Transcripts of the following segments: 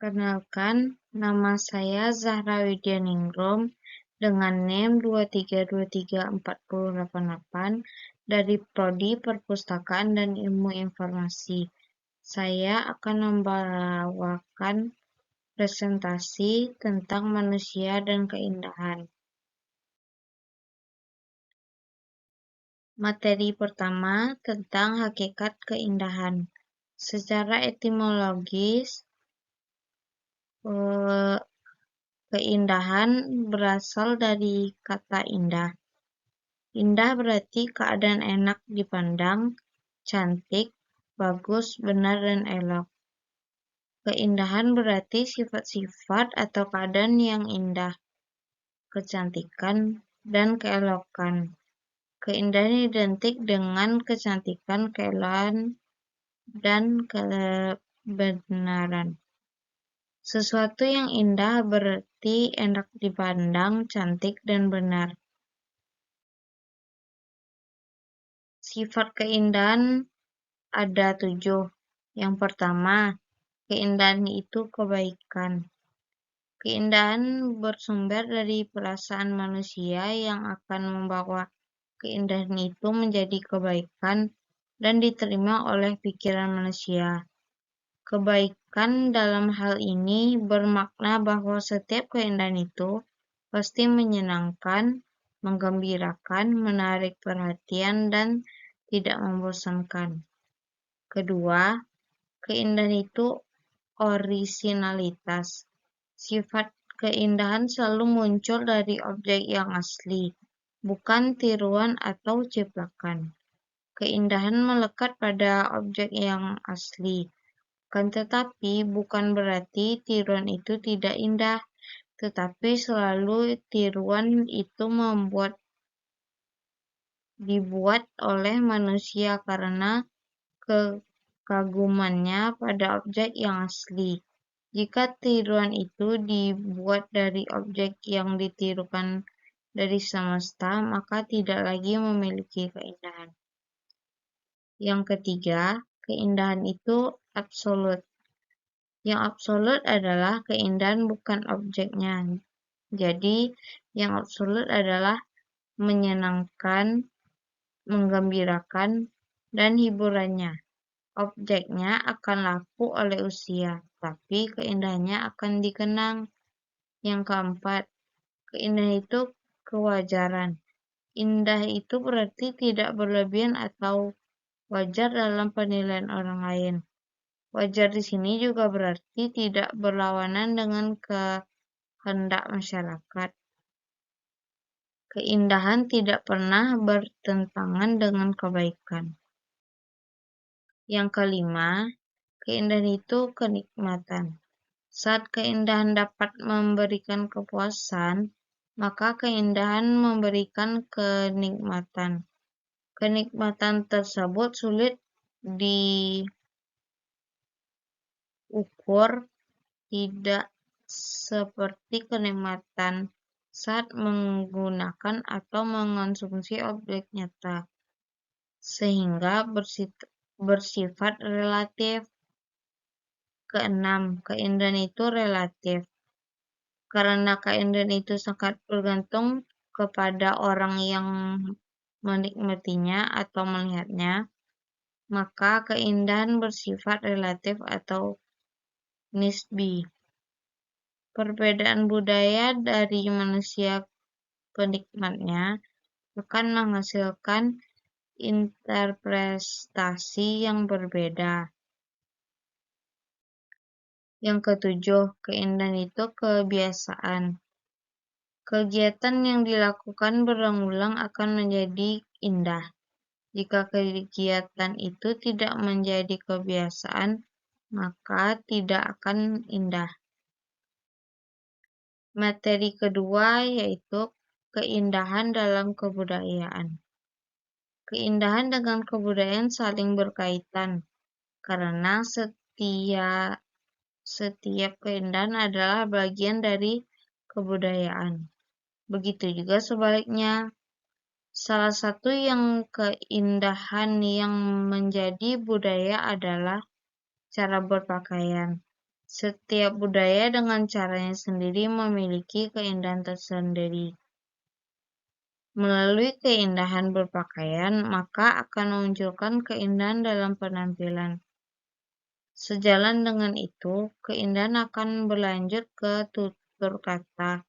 Perkenalkan, nama saya Zahra Widyaningrum dengan NIM 23234088 dari Prodi Perpustakaan dan Ilmu Informasi. Saya akan membawakan presentasi tentang manusia dan keindahan. Materi pertama tentang hakikat keindahan. Secara etimologis, keindahan berasal dari kata indah. Indah berarti keadaan enak dipandang, cantik, bagus, benar, dan elok. Keindahan berarti sifat-sifat atau keadaan yang indah, kecantikan, dan keelokan. Keindahan identik dengan kecantikan, keelokan, dan kebenaran. Sesuatu yang indah berarti enak dipandang, cantik, dan benar. Sifat keindahan ada 7. Yang pertama, keindahan itu kebaikan. Keindahan bersumber dari perasaan manusia yang akan membawa keindahan itu menjadi kebaikan dan diterima oleh pikiran manusia. Kebaikan dalam hal ini bermakna bahwa setiap keindahan itu pasti menyenangkan, menggembirakan, menarik perhatian, dan tidak membosankan. Kedua, keindahan itu orisinalitas. Sifat keindahan selalu muncul dari objek yang asli, bukan tiruan atau ciplakan. Keindahan melekat pada objek yang asli. Kan tetapi bukan berarti tiruan itu tidak indah, tetapi selalu tiruan itu dibuat oleh manusia karena kekagumannya pada objek yang asli. Jika tiruan itu dibuat dari objek yang ditirukan dari semesta, maka tidak lagi memiliki keindahan. Yang ketiga, keindahan itu absolut. Yang absolut adalah keindahan bukan objeknya. Jadi, yang absolut adalah menyenangkan, menggembirakan, dan hiburannya. Objeknya akan laku oleh usia, tapi keindahannya akan dikenang. Yang keempat, keindahan itu kewajaran. Indah itu berarti tidak berlebihan atau wajar dalam penilaian orang lain. Wajar di sini juga berarti tidak berlawanan dengan kehendak masyarakat. Keindahan tidak pernah bertentangan dengan kebaikan. Yang kelima, keindahan itu kenikmatan. Saat keindahan dapat memberikan kepuasan, maka keindahan memberikan kenikmatan. Kenikmatan tersebut sulit diukur, tidak seperti kenikmatan saat menggunakan atau mengonsumsi objek nyata, sehingga bersifat relatif. Keenam, keindahan itu relatif. Karena keindahan itu sangat bergantung kepada orang yang menikmatinya atau melihatnya, maka keindahan bersifat relatif atau nisbi. Perbedaan budaya dari manusia penikmatnya akan menghasilkan interpretasi yang berbeda. Yang ketujuh, keindahan itu kebiasaan. Kegiatan yang dilakukan berulang-ulang akan menjadi indah. Jika kegiatan itu tidak menjadi kebiasaan, maka tidak akan indah. Materi kedua yaitu keindahan dalam kebudayaan. Keindahan dengan kebudayaan saling berkaitan, karena setiap keindahan adalah bagian dari kebudayaan. Begitu juga sebaliknya. Salah satu keindahan yang menjadi budaya adalah cara berpakaian. Setiap budaya dengan caranya sendiri memiliki keindahan tersendiri. Melalui keindahan berpakaian, maka akan memunculkan keindahan dalam penampilan. Sejalan dengan itu, keindahan akan berlanjut ke tutur kata,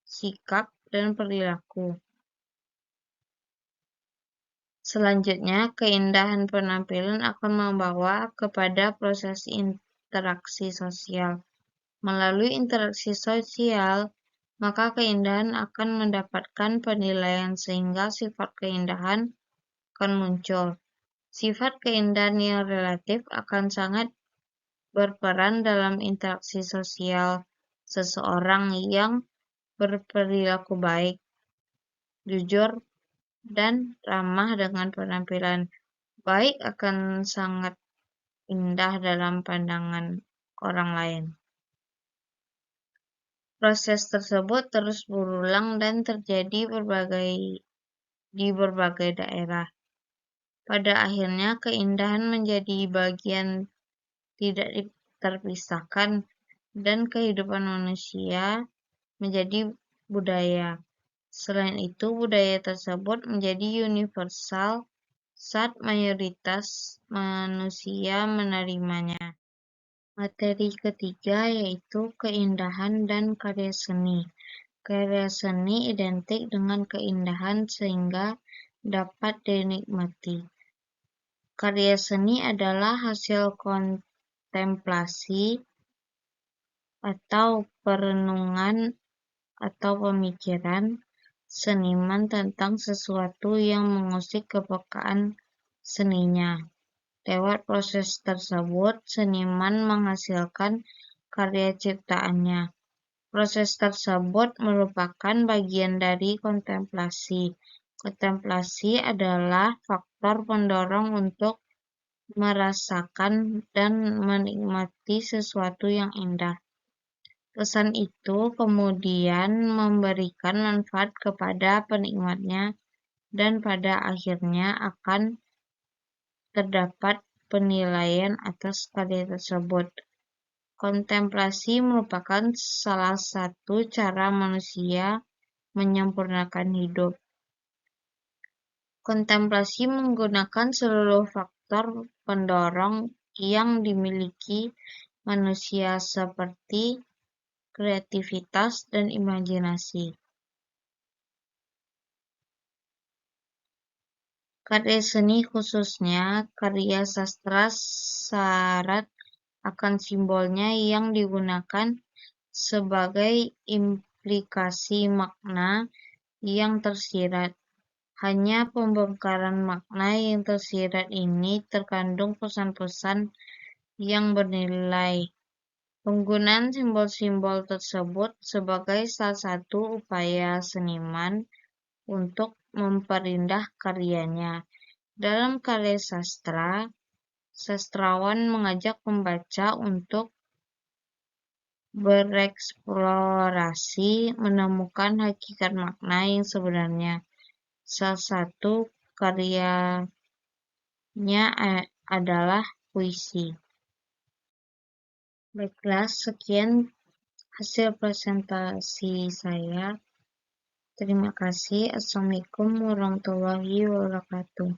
sikap, dan perilaku. Selanjutnya, keindahan penampilan akan membawa kepada proses interaksi sosial. Melalui interaksi sosial, maka keindahan akan mendapatkan penilaian sehingga sifat keindahan akan muncul. Sifat keindahan yang relatif akan sangat berperan dalam interaksi sosial. Seseorang yang berperilaku baik, jujur, dan ramah dengan penampilan baik akan sangat indah dalam pandangan orang lain. Proses tersebut terus berulang dan terjadi di berbagai daerah. Pada akhirnya, keindahan menjadi bagian tidak terpisahkan dan kehidupan manusia menjadi budaya. Selain itu, budaya tersebut menjadi universal saat mayoritas manusia menerimanya. Materi ketiga yaitu keindahan dan karya seni. Karya seni identik dengan keindahan sehingga dapat dinikmati. Karya seni adalah hasil kontemplasi atau perenungan atau pemikiran seniman tentang sesuatu yang mengusik kepekaan seninya. Lewat proses tersebut, seniman menghasilkan karya ciptaannya. Proses tersebut merupakan bagian dari kontemplasi. Kontemplasi adalah faktor pendorong untuk merasakan dan menikmati sesuatu yang indah. Kesan itu kemudian memberikan manfaat kepada penikmatnya dan pada akhirnya akan terdapat penilaian atas karya tersebut. Kontemplasi merupakan salah satu cara manusia menyempurnakan hidup. Kontemplasi menggunakan seluruh faktor pendorong yang dimiliki manusia seperti kreativitas dan imajinasi. Karya seni khususnya karya sastra syarat akan simbolnya yang digunakan sebagai implikasi makna yang tersirat. Hanya pembongkaran makna yang tersirat ini terkandung pesan-pesan yang bernilai. Penggunaan simbol-simbol tersebut sebagai salah satu upaya seniman untuk memperindah karyanya. Dalam karya sastra, sastrawan mengajak pembaca untuk bereksplorasi menemukan hakikat makna yang sebenarnya. Salah satu karyanya adalah puisi. Baiklah, sekian hasil presentasi saya. Terima kasih. Assalamualaikum warahmatullahi wabarakatuh.